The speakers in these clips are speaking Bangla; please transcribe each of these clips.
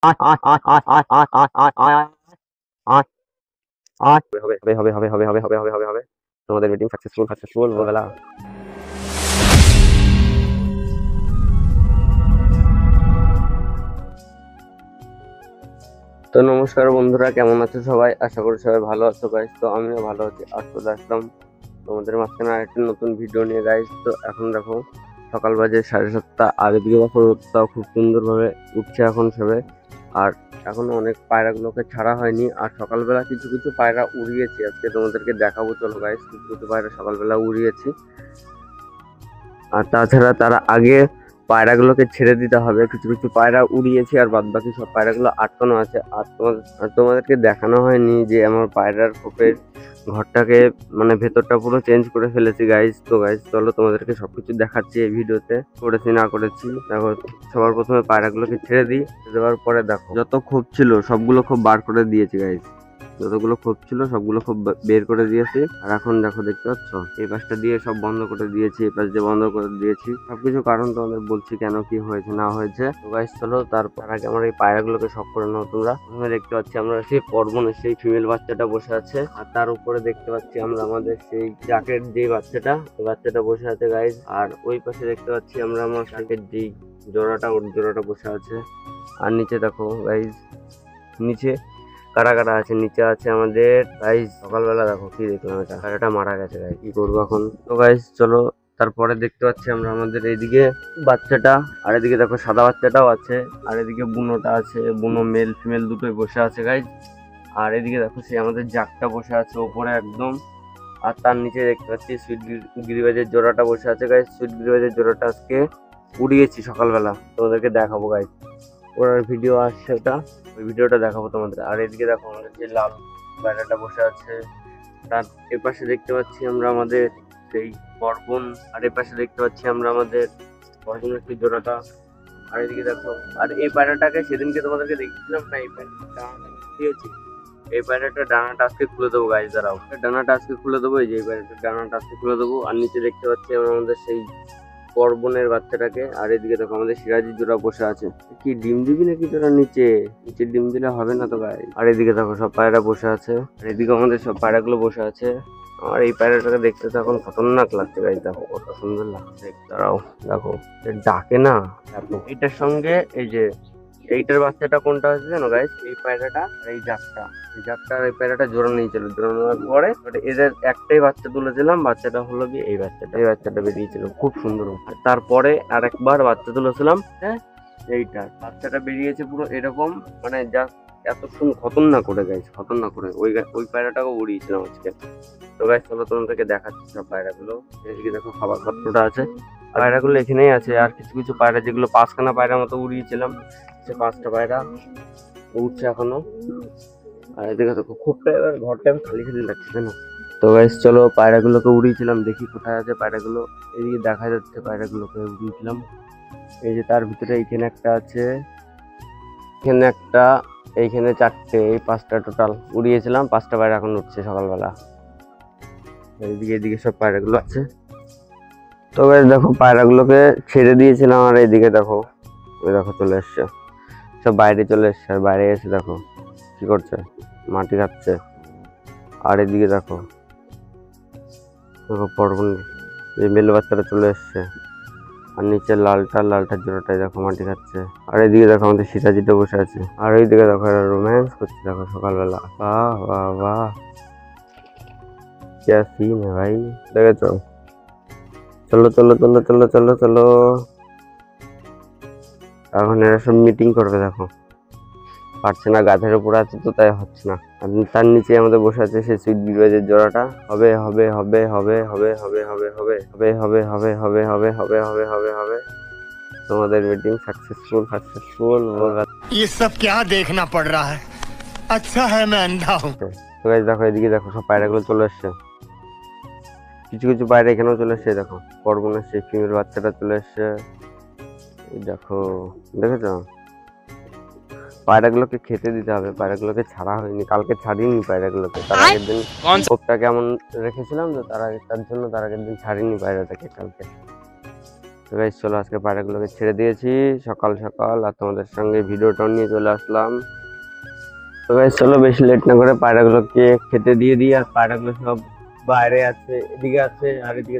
হবে তোমাদের মিটিং সাকসেসফুল বলা। তো নমস্কার বন্ধুরা, কেমন আছো সবাই? আশা করি সবাই ভালো আছো গাইস। তো আমিও ভালো আছি। আর চলে আসলাম তোমাদের মাঝখানে আরেকটি নতুন ভিডিও নিয়ে গাইস। তো এখন দেখো সকাল বাজে 7:30। আর এদিকে দেখো রোদটাও খুব সুন্দরভাবে উঠছে এখন সবে। আর এখনো অনেক পায়রাগুলোকে ছাড়া হয়নি। আর সকালবেলা কিছু কিছু পায়রা উড়িয়েছি, আজকে তোমাদেরকে দেখাবো। চলো গাইস, কিছু কিছু পায়রা সকালবেলা উড়িয়েছি। আর তাছাড়া তার আগে পায়রাগুলোকে ছেড়ে দিতে হবে। কিছু কিছু পায়রা উড়িয়েছি আর বাদ বাকি সব পায়রাগুলো আটকানো আছে। আর তোমাদেরকে দেখানো হয়নি যে আমার পায়রার খোপের ঘরটাকে মানে ভেতরটা পুরো চেঞ্জ করে ফেলেছি গাইজ। তো গাইজ চলো তোমাদেরকে সবকিছু দেখাচ্ছি এই ভিডিওতে, করেছি না করেছি। দেখো সবার প্রথমে পায়রাগুলোকে ছেড়ে দিই, দেওয়ার পরে দেখো যত খোপ ছিল সবগুলো খোপ বার করে দিয়েছি গাইজ। যতগুলো খোপ ছিল সবগুলো খোপ বের করে দিয়েছি। আর এখন দেখো দেখতে পাচ্ছ এই পাশটা দিয়ে সব বন্ধ করে দিয়েছি, এই পাশ দিয়ে বন্ধ করে দিয়েছি। সবকিছু কারণ তোমাদের বলছি কেন কি হয়েছে না হয়েছে। তো গাইস চলো তারপর আগে আমরা এই পায়রাগুলোকে সব করে নাও। তোমরা প্রথমে দেখতে পাচ্ছি আমরা সেই পর্বনের সেই ফিমেল বাচ্চাটা বসে আছে। আর তার উপরে দেখতে পাচ্ছি আমরা আমাদের সেই জাকের যে বাচ্চাটা, ওই বাচ্চাটা বসে আছে গাইস। আর ওই পাশে দেখতে পাচ্ছি আমরা আমার শাকের যেই জোড়াটা, ওর জোড়াটা বসে আছে। আর নিচে দেখো গাইস, নিচে কারা কারা আছে। নিচে আছে আমাদের গাইস। সকালবেলা দেখো কি দেখলাম, এটা কারাটা মারা গেছে গাইস, কি করবো এখন। তো গাইস চলো তারপরে দেখতে পাচ্ছি আমরা আমাদের এইদিকে বাচ্চাটা, আর এদিকে দেখো সাদা বাচ্চাটাও আছে, আর এদিকে বুনোটা আছে। বুনো মেল ফিমেল দুটোই বসে আছে গাইস। আর এদিকে দেখো সে আমাদের জাকটা বসে আছে ওপরে একদম। আর তার নিচে দেখতে পাচ্ছি সুইট গিরিবাজের জোড়াটা বসে আছে গাইস। সুইট গিরিবাজের জোড়াটা আজকে উড়িয়েছি সকালবেলা, তোমাদেরকে দেখাবো গাইস। ওর ভিডিও আসছে, ওটা ওই ভিডিওটা দেখাবো তোমাদের। আর এদিকে দেখো আমাদের যে লাল পায়রাটা বসে আছে, তার এপাশে দেখতে পাচ্ছি আমরা আমাদের সেই বর্বন। আর এপাশে দেখতে পাচ্ছি আমরা আমাদের বর্বনের সেই জোড়াটা। আর এদিকে দেখো, আর এই পায়রাটাকে সেদিনকে তোমাদেরকে দেখিয়েছিলাম না, এই পায়রাটা দিয়েছি। এই পায়রাটা ডানাটা আজকে খুলে দেবো গাইজ, দাঁড়াও। ডানাটা আজকে খুলে দেবো, এই যে এই পায়রাটা ডানাটা আজকে খুলে দেবো। আর নিচে দেখতে পাচ্ছি আমরা আমাদের সেই বর্বনের বাচ্চাটাকে। আর এদিকে দেখো আমাদের সিরাজির জোড়া বসে আছে। কি ডিম দিবি নাকি তোরা? নিচে ডিম দিলে হবে না তো গাই। আর এদিকে দেখো সব পায়রা বসে আছে, আর এদিকে আমাদের সব পায়রাগুলো বসে আছে। আর এই পায়রাটাকে দেখতে তো এখন খতরনাক লাগছে গাইজ, দেখো কত সুন্দর লাগছে। দাঁড়াও দেখো ডাকে না, দেখো এইটার সঙ্গে এই যে এইটার বাচ্চাটা কোনটা হচ্ছে জানো গাইস? এই পায়রাটা আর এই জাতটা, এই জাতটা আর এই পায়রাটা জোড়া নিয়েছিল। জোড়া নেওয়ার পরে এদের একটাই বাচ্চা তুলেছিলাম, বাচ্চাটা হলো কি এই বাচ্চাটা। এই বাচ্চাটা বেরিয়েছিল খুব সুন্দর। আর তারপরে আর একবার বাচ্চা তুলেছিলাম, হ্যাঁ এইটা বাচ্চাটা বেরিয়েছে পুরো এরকম, মানে যা এত খতরনাক করে গাইস, খতরনাক করে। ওই পায়রাটাকে উড়িয়েছিলাম আজকে। তো গাইস চলো তোমাদেরকে দেখাচ্ছি সব পায়রাগুলো। এদিকে দেখো খাবার পাত্রটা আছে, পায়রাগুলো এখানেই আছে। আর কিছু কিছু পায়রা যেগুলো 5খানা পায়রার মতো উড়িয়েছিলাম, সে 5টা পায়রা উঠছে এখনো। আর এদিকে দেখো খুবটা এবার ঘরটা খালি খালি লাগছে না। তো গাইস চলো পায়রাগুলোকে উড়িয়েছিলাম, দেখি কোথায় আছে পায়রাগুলো। এদিকে দেখা যাচ্ছে পায়রাগুলোকে উড়িয়েছিলাম। এই যে তার ভিতরে এইখানে একটা আছে, এখানে একটা, এইখানে 4টে, এই 5টা টোটাল উড়িয়েছিলাম। 5টা পায়রা এখন উঠছে সকালবেলা। এইদিকে এদিকে সব পায়রাগুলো আছে। তো গাইস দেখো পায়রাগুলোকে ছেড়ে দিয়েছিলাম। আর এইদিকে দেখো ওই দেখো চলে এসছে, সব বাইরে চলে এসছে। আর বাইরে এসে দেখো কি করছে, মাটি খাচ্ছে। আর এদিকে দেখো দেখো পর্বন এই মেল বাচ্চাটা চলে এসছে। আর নিচে লালটার জোড়াটাই দেখো মাটি খাচ্ছে। আর এইদিকে দেখো আমাদের সীতাজিটা বসে আছে। আর এইদিকে দেখো এরা রোম্যান্স করছে দেখো সকালবেলা। বাহ বাহ বাহ, क्या सीन है भाई, দেখেছো? চলো চলো চলো চলো চলো চলো, এখন এরা সব মিটিং করবে। দেখো পারছে না, গাছের উপরে আছে তো তাই হচ্ছে না। আর তার নিচে আমাদের বসে আছে সেই সুইট গিরিবাজের জোড়াটা। হবে হবে হবে হবে হবে হবে হবে হবে হবে হবে হবে হবে হবে হবে হবে হবে হবে তোমাদের মিটিং সাকসেসফুল। ये सब क्या देखना पड़ रहा है, अच्छा है मैं अंधा हूँ। তো গাইস দেখো এদিকে দেখো সব পায়রাগুলো চলে এসছে। কিছু কিছু পায়রা এখানেও চলে এসছে। দেখো পর্বনের সেই ফিমেল বাচ্চাটা চলে এসছে। এই দেখো দেখেছো, পায়রাগুলোকে খেতে দিতে হবে। পায়রাগুলোকে ছাড়া হয়নি, কালকে ছাড়িনি পায়রাগুলোকে। তার আগের দিন খোপটা কেমন রেখেছিলাম তো তার জন্য তার আগের দিন ছাড়িনি পায়রাটাকে কালকে। তো গাইস চলো আজকে পায়রাগুলোকে ছেড়ে দিয়েছি সকাল সকাল, আর তোমাদের সঙ্গে ভিডিওটা নিয়ে চলে আসলাম। তো গাইস চলো বেশি লেট না করে পায়রাগুলোকে খেতে দিয়ে দিই। আর পায়রাগুলো সব বাইরে আছে, এদিকে আছে, আর এদিকে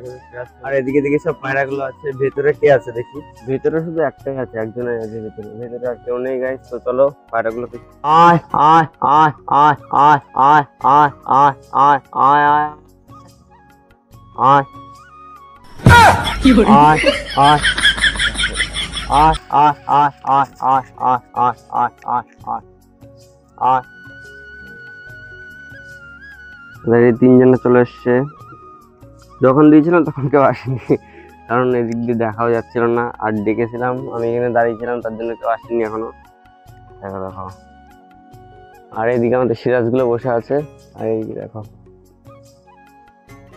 আর এদিকে দিকে সব পায়রাগুলো আছে। ভেতরে কে আছে দেখি, ভেতরে শুধু একটাই আছে, একজনই আছে ভেতরে, ভেতরে আর কেউ নেই গাইস। তো চলো পায়রাগুলোকে আয় আয় আয় আয় আয় আয় আয় আয় আয় আয় আয় আয় আয় আয় এই তিনজনে চলে এসছে। যখন দিয়েছিলাম তখন কেউ আসেনি, কারণ এদিক দিয়ে দেখাও যাচ্ছিল না। আর ডেকেছিলাম, আমি এখানে দাঁড়িয়েছিলাম, তার জন্য কেউ আসেনি এখনো। দেখো দেখো, আর এইদিকে আমাদের সিরাজগুলো বসে আছে, আর এইদিকে দেখো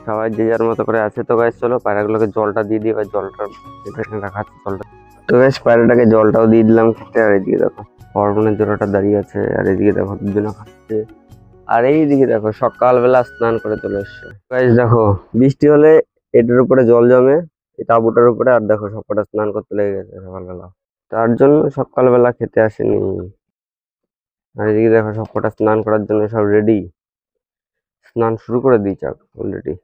সবাই যে যার মতো করে আছে। তো গাইস চলো পায়রাগুলোকে জলটা দিয়ে দিই, এবার জলটা এখানে রাখা আছে জলটা। তো গাইস পায়রাটাকে জলটাও দিয়ে দিলাম খেতে। আর এদিকে দেখো হরমোনের জোড়াটা দাঁড়িয়ে আছে, আর এদিকে দেখো দুজনে খাচ্ছে। আর এইদিকে দেখো সকালবেলা স্নান করে চলে এসছে। গাইস দেখো বৃষ্টি হলে এটার উপরে জল জমে, এই তাঁবুটার উপরে, আর দেখো সবকটা স্নান করতে লেগে গেছে সকালবেলা, তার জন্য সকালবেলা খেতে আসেনি। আর এদিকে দেখো সবকটা স্নান করার জন্য সব রেডি, স্নান শুরু করে দিয়েছে অলরেডি।